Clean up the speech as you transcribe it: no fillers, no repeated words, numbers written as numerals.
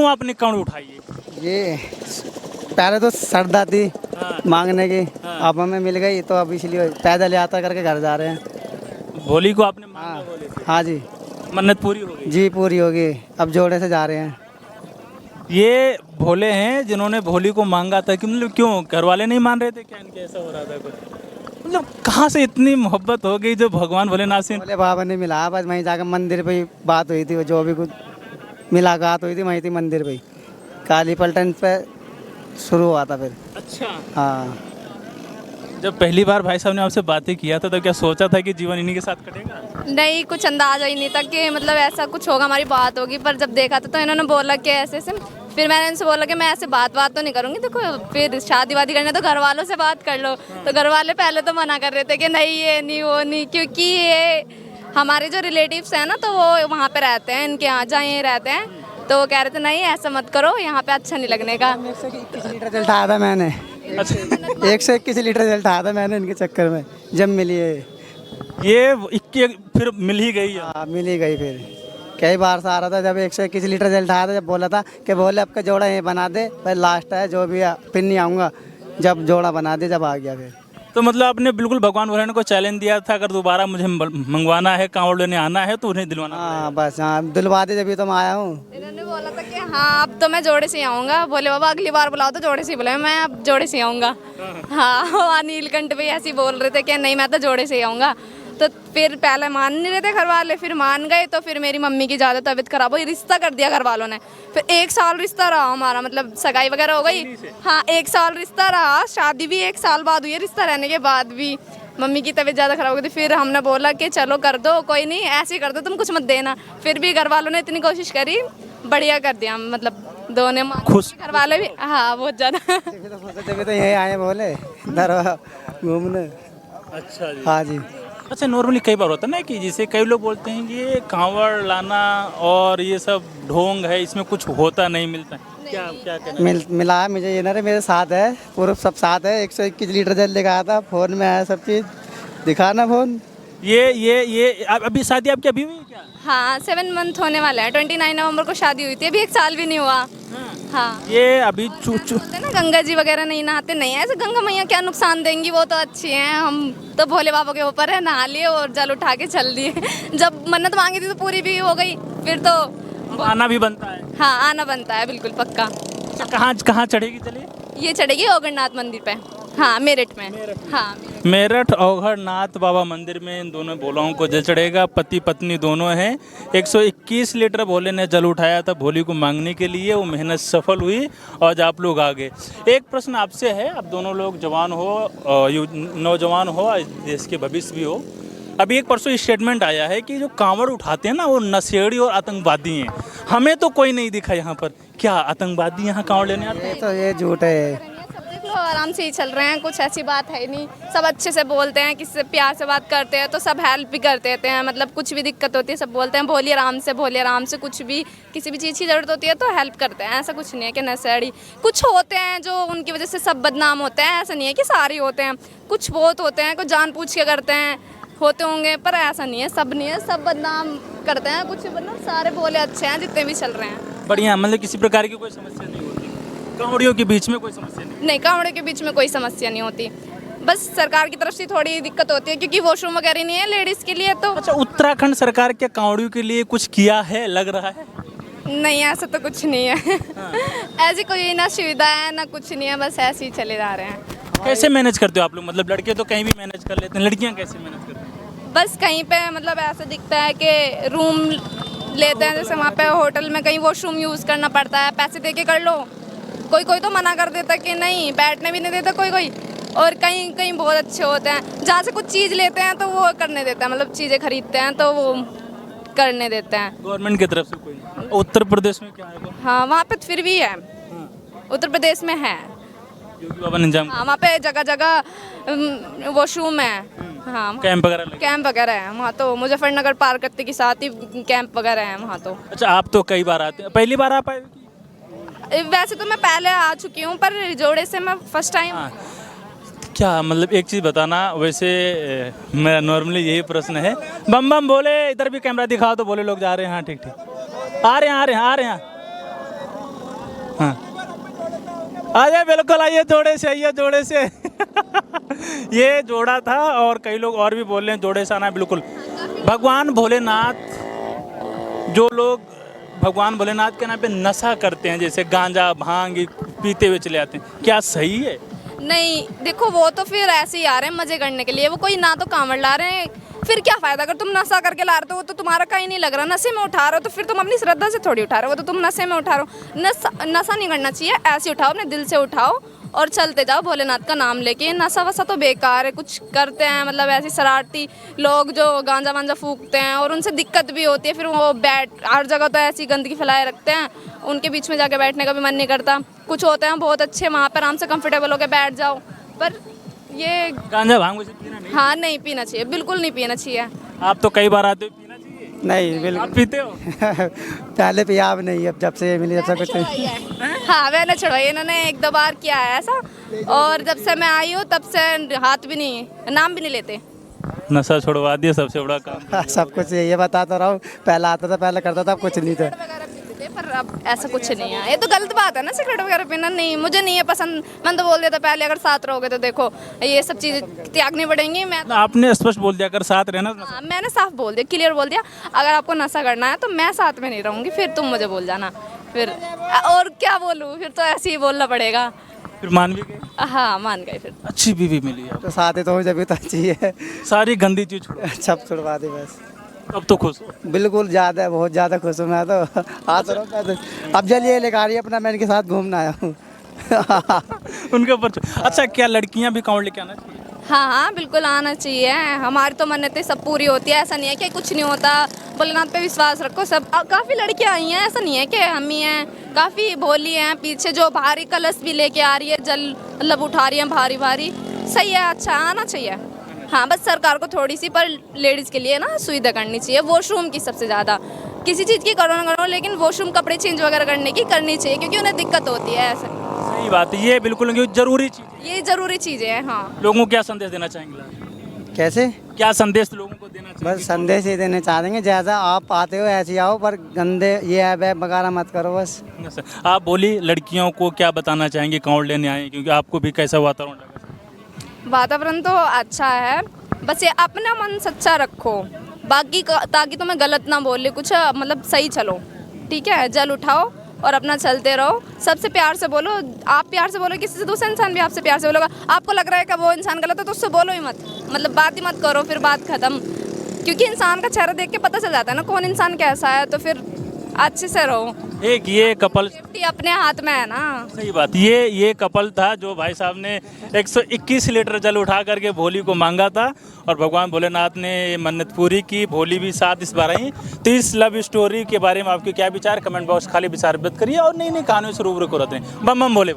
क्यों आपने कांवड़ उठाई है? ये पहले तो श्रद्धा थी हाँ। मांगने की, हाँ। अब हमें मिल गई तो अब इसलिए पैदल यात्रा करके घर जा रहे हैं। भोली को आपने मांगा, हाँ भोले से हाँ जी मन्नत पूरी हो गई। जी पूरी होगी, अब जोड़े से जा रहे हैं। ये भोले हैं जिन्होंने भोली को मांगा था कि मतलब क्यों घर वाले नहीं मान रहे थे क्या, इनके ऐसा हो रहा था कुछ? मतलब कहाँ से इतनी मोहब्बत हो गई जो भगवान भोलेनाथ से? भोले बाबा ने मिला, बस वहीं जाकर मंदिर पे ही बात हुई थी, वो जो भी कुछ मुलाकात हुई थी वहीं थी मंदिर पे ही। काली पलटन पे शुरू हुआ था फिर। अच्छा, हाँ जब पहली बार भाई साहब ने आपसे बातें किया था तो क्या सोचा था कि जीवन इन्हीं के साथ कटेगा? नहीं, कुछ अंदाजा ही नहीं था कि मतलब ऐसा कुछ होगा, हमारी बात होगी। पर जब देखा था तो इन्होंने बोला कि ऐसे ऐसे, फिर मैंने इनसे बोला कि मैं ऐसे बात तो नहीं करूँगी, देखो फिर शादी वादी करना तो घर वालों से बात कर लो। तो घर वाले पहले तो मना कर रहे थे कि नहीं ये नहीं वो नहीं, क्योंकि ये हमारे जो रिलेटिव्स हैं ना तो वो वहाँ पे रहते हैं, इनके यहाँ जहाँ ये रहते हैं, तो वो कह रहे थे नहीं ऐसा मत करो, यहाँ पे अच्छा नहीं लगने का। 121 लीटर जल उठाया था मैंने, 121 लीटर जल उठाया था मैंने इनके चक्कर में जब मिली है। ये इक्की फिर मिल ही गई है। हाँ मिल ही गई फिर। कई बार से आ रहा था, जब 121 लीटर जल उठाया था, जब बोला था कि बोले आपका जोड़ा ये बना दे, फिर लास्ट है जो भी है फिर नहीं आऊँगा, जब जोड़ा बना दे जब आ गया फिर। तो मतलब आपने बिल्कुल भगवान भोलेनाथ को चैलेंज दिया था, अगर दोबारा मुझे मंगवाना है, कांवड़ लेने आना है तो उन्हें दिलवाना। हाँ बस हाँ दिलवा दे, जब तो मैं आया हूँ। इन्होंने बोला था कि हाँ अब तो मैं जोड़े से ही आऊँगा, बोले बाबा अगली बार बुलाओ तो जोड़े से ही बुलाए, मैं अब जोड़े से ही आऊँगा। हाँ वहाँ नीलकंठ भी ऐसे ही बोल रहे थे कि नहीं मैं तो जोड़े से ही आऊँगा। तो फिर पहले मान नहीं रहे थे घर वाले, फिर मान गए। तो फिर मेरी मम्मी की ज़्यादा तबीयत खराब हुई, रिश्ता कर दिया घर वालों ने। फिर 1 साल रिश्ता रहा हमारा, मतलब सगाई वगैरह हो गई। हाँ 1 साल रिश्ता रहा, शादी भी 1 साल बाद हुई है, रिश्ता रहने के बाद भी मम्मी की तबीयत ज़्यादा खराब हो गई थी। फिर हमने बोला कि चलो कर दो, कोई नहीं ऐसे ही कर दो, तुम कुछ मत देना। फिर भी घर वालों ने इतनी कोशिश करी, बढ़िया कर दिया, मतलब दोनों खुश घर वाले भी। हाँ बहुत ज़्यादा। जब तो यही आए बोले इधर घूमने। अच्छा जी। हाँ जी अच्छा, नॉर्मली कई बार होता है ना कि जैसे कई लोग बोलते हैं कि ये कांवड़ लाना और ये सब ढोंग है, इसमें कुछ होता नहीं, मिलता है। क्या क्या कहना? मिला है मुझे, ये ना रे मेरे साथ है, पूरा सब साथ है। 121 लीटर जल लेकर आया था, फोन में आया सब चीज़, दिखाना फोन। ये अभी शादी आपकी अभी हुई है क्या? हाँ 7 मंथ होने वाला है, 29 नवंबर को शादी हुई थी, अभी 1 साल भी नहीं हुआ। हाँ ये अभी बोलते हैं ना गंगा जी वगैरह नहीं नहाते, नहीं ऐसे गंगा मैया क्या नुकसान देंगी, वो तो अच्छी हैं। हम तो भोले बाबा के ऊपर है, नहा लिए और जल उठा के चल दिए। जब मन्नत मांगी थी तो पूरी भी हो गई, फिर तो आना भी बनता है। हाँ आना बनता है बिल्कुल पक्का। अच्छा, कहाँ कहाँ चढ़ेगी चलिए? ये चढ़ेगी ओगरनाथ मंदिर पे, हाँ मेरठ में। हाँ मेरठ ओघरनाथ बाबा मंदिर में इन दोनों भोलाओं को जल चढ़ेगा। पति पत्नी दोनों हैं। 121 लीटर भोले ने जल उठाया था भोली को मांगने के लिए, वो मेहनत सफल हुई और आज आप लोग आ गए। एक प्रश्न आपसे है, आप दोनों लोग जवान हो, नौजवान हो, देश के भविष्य भी हो। अभी एक परसों स्टेटमेंट आया है कि जो कांवड़ उठाते हैं ना वो नशेड़ी और आतंकवादी हैं, हमें तो कोई नहीं दिखा यहाँ पर। क्या आतंकवादी यहाँ कांवड़ लेने आते हैं? ये झूठ है। सब देख लो आराम से ही चल रहे हैं, कुछ ऐसी बात है ही नहीं। सब अच्छे से बोलते हैं, किसी से प्यार से बात करते हैं तो सब हेल्प भी कर देते हैं। मतलब कुछ भी दिक्कत होती है सब बोलते हैं बोलिए आराम से, कुछ भी किसी भी चीज़ की ज़रूरत होती है तो हेल्प करते हैं। ऐसा कुछ नहीं है कि नशेड़ी कुछ होते हैं जो उनकी वजह से सब बदनाम होते हैं, ऐसा नहीं है कि सारे होते हैं। कुछ बहुत होते हैं, कुछ जानबूझ के करते हैं, होते होंगे, पर ऐसा नहीं है, सब नहीं है, सब बदनाम करते हैं। कुछ मतलब सारे भोले अच्छे हैं जितने भी चल रहे हैं। बढ़िया, मतलब किसी प्रकार की कोई समस्या नहीं होती, कांवड़ियों के बीच में कोई समस्या नहीं। कांवड़े के बीच में कोई समस्या नहीं होती, बस सरकार की तरफ से थोड़ी दिक्कत होती है क्योंकि वॉशरूम वगैरह नहीं है लेडीज़ के लिए। तो अच्छा, उत्तराखंड सरकार क्या कांवड़ियों के लिए कुछ किया है, लग रहा है? नहीं ऐसा तो कुछ नहीं है। ऐसी कोई ना सुविधा है ना कुछ नहीं है, बस ऐसे ही चले जा रहे हैं। कैसे मैनेज करते हो आप लोग? मतलब लड़के तो कहीं भी मैनेज कर लेते हैं, लड़कियां कैसे मैनेज करती हैं? बस कहीं पे मतलब ऐसा दिखता है कि रूम लेते हैं, जैसे वहाँ पे होटल में कहीं वॉशरूम यूज़ करना पड़ता है, पैसे दे के कर लो। कोई तो मना कर देता कि नहीं, बैठने भी नहीं देता कोई। और कहीं कहीं बहुत अच्छे होते हैं, जहाँ से कुछ चीज़ लेते हैं तो वो करने देते हैं, मतलब चीज़ें खरीदते हैं तो वो करने देते हैं गवर्नमेंट की तरफ से कोई? उत्तर प्रदेश में क्या है? हाँ वहाँ पे फिर भी है, उत्तर प्रदेश में है। योगी बाबा ने इंतजाम हाँ वहाँ पे जगह जगह वॉशरूम है। हाँ कैंप वगैरह लगे? कैंप वगैरह है वहाँ तो, मुजफ्फरनगर पार करते के साथ ही कैंप वगैरह है वहाँ तो। अच्छा, आप तो कई बार आते हैं, पहली बार आप आए? वैसे तो मैं पहले आ चुकी हूँ पर जोड़े से मैं फर्स्ट टाइम। हाँ, क्या मतलब एक चीज़ बताना, वैसे मेरा नॉर्मली यही प्रश्न है। बम बम बोले, इधर भी कैमरा दिखाओ तो बोले लोग जा रहे हैं। हाँ ठीक, आ रहे हैं। हाँ आइए बिल्कुल आइए, जोड़े से आइए, जोड़े से ये जोड़ा था और कई लोग और भी बोल रहे हैं जोड़े से आना है। बिल्कुल भगवान भोलेनाथ, जो लोग भगवान भोलेनाथ के नाम पे नशा करते हैं, जैसे गांजा भांग पीते हुए चले आते हैं, क्या सही है? नहीं देखो, वो तो फिर ऐसे ही आ रहे हैं मजे करने के लिए, वो कोई ना तो कांवड़ ला रहे हैं, फिर क्या फायदा? अगर तुम नशा करके ला रहे हो तो तुम्हारा कहीं नहीं लग रहा, नशे में उठा रहे हो तो फिर तुम अपनी श्रद्धा से थोड़ी उठा रहे हो, तो तुम नशे में उठा रहे हो। नशा नहीं करना चाहिए, ऐसे उठाओ, अपने दिल से उठाओ और चलते जाओ भोलेनाथ का नाम लेके। नशा वशा तो बेकार है, कुछ करते हैं मतलब ऐसे शरारती लोग जो गांजा वांजा फूकते हैं और उनसे दिक्कत भी होती है, फिर वो हर जगह तो ऐसी गंदगी फैलाए रखते हैं, उनके बीच में जाके बैठने का भी मन नहीं करता। कुछ होते हैं बहुत अच्छे, वहाँ पर आराम से कंफर्टेबल होकर बैठ जाओ, पर ये गांजा भांग वैसे पीना नहीं? हाँ नहीं पीना चाहिए, बिल्कुल नहीं पीना चाहिए। आप तो कई बार आते हो, पीना चाहिए? नहीं आप बिल्कुल पीते हो? पहले पिया अब नहीं, अब जब से ये मिली जब से कुछ नहीं। हाँ मैंने छुड़वाई, इन्होंने 1-2 बार किया है ऐसा, और जब से मैं आई हूँ तब से हाथ भी नहीं, नाम भी नहीं लेते। नशा छुड़वा दिया, सबसे बड़ा काम। सब कुछ ये बता तो रहा हूँ, पहले आता था, पहले करता था, अब कुछ नहीं था। वगैरह पीते थे, पर अब ऐसा कुछ नहीं है। ये तो गलत बात है ना, सिगरेट वगैरह पीना। नहीं, मुझे नहीं है पसंद। मैंने तो बोल दिया था पहले, अगर साथ रहोगे तो देखो ये सब चीज़ें त्यागनी पड़ेंगी। मैं आपने स्पष्ट बोल दिया अगर साथ रहना तो हाँ, मैंने साफ बोल दिया, क्लियर बोल दिया, अगर आपको नशा करना है तो मैं साथ में नहीं रहूँगी, फिर तुम मुझे बोल जाना। फिर और क्या बोलूँ, फिर तो ऐसे ही बोलना पड़ेगा। फिर मान भी गए? हाँ मान गए फिर। अच्छी बीवी मिली आप, तो साथ ही तो जब भी तो अच्छी है, सारी गंदी चीज छोड़ो, सब छुड़वा दी बस। अब तो खुश हो? बिल्कुल ज़्यादा, बहुत ज़्यादा खुश हूँ मैं तो। आ तो रहा हूँ, अब चलिए लेकर आ रही है अपना, मैं इनके साथ घूमना आया हूँ। उनके ऊपर अच्छा, क्या लड़कियां भी कांवड़ लेके आना चाहिए? हाँ हाँ बिल्कुल आना चाहिए, हमारी तो मन्नतें सब पूरी होती है, ऐसा नहीं है कि कुछ नहीं होता। भोलेनाथ पे विश्वास रखो। सब काफ़ी लड़कियाँ आई हैं, ऐसा नहीं है कि हम ही हैं, काफ़ी भोली हैं। पीछे जो भारी कलश भी लेके आ रही है, जल मतलब उठा रही है भारी भारी, सही है, अच्छा आना चाहिए। हाँ बस सरकार को थोड़ी सी पर लेडीज़ के लिए ना सुविधा करनी चाहिए, वॉशरूम की सबसे ज़्यादा। किसी चीज़ की करो ना करो, लेकिन वॉशरूम कपड़े चेंज वगैरह करने की करनी चाहिए, क्योंकि उन्हें दिक्कत होती है ऐसे। सही बात है, ये बिल्कुल जरूरी चीज है। ये ज़रूरी चीज़ें हैं। हाँ लोगों को क्या संदेश देना चाहेंगे? कैसे? क्या संदेश लोगों को देना चाहिए? बस संदेश ही देने चाहेंगे, जैसा आप आते हो ऐसे ही आओ, पर गंदे ये ऐप वगैरह मत करो बस। आप बोली लड़कियों को क्या बताना चाहेंगे कांवड़ लेने आए, क्योंकि आपको भी कैसा वातावरण लगा? वातावरण तो अच्छा है, बस ये अपना मन सच्चा रखो, बाकी ताकि तुम्हें गलत ना बोले कुछ, मतलब सही चलो, ठीक है। जल उठाओ और अपना चलते रहो, सबसे प्यार से बोलो। आप प्यार से बोलो किसी से, दूसरा इंसान भी आपसे प्यार से बोलेगा। आपको लग रहा है कि वो इंसान गलत है तो उससे बोलो ही मत, मतलब बात ही मत करो, फिर बात खत्म। क्योंकि इंसान का चेहरा देख के पता चल जाता है ना कौन इंसान कैसा है, तो फिर अच्छे से रहो। एक ये कपल, सेफ्टी अपने हाथ में है ना। सही बात, ये कपल था जो भाई साहब ने 121 लीटर जल उठा करके भोली को मांगा था और भगवान भोलेनाथ ने मन्नत पूरी की। भोली भी साथ इस बार आई। तो इस लव स्टोरी के बारे में आपके क्या विचार, कमेंट बॉक्स खाली विचार व्यक्त करिए और नई नई कहानियों से रूबरू को रहते हैं। बम बम भोले।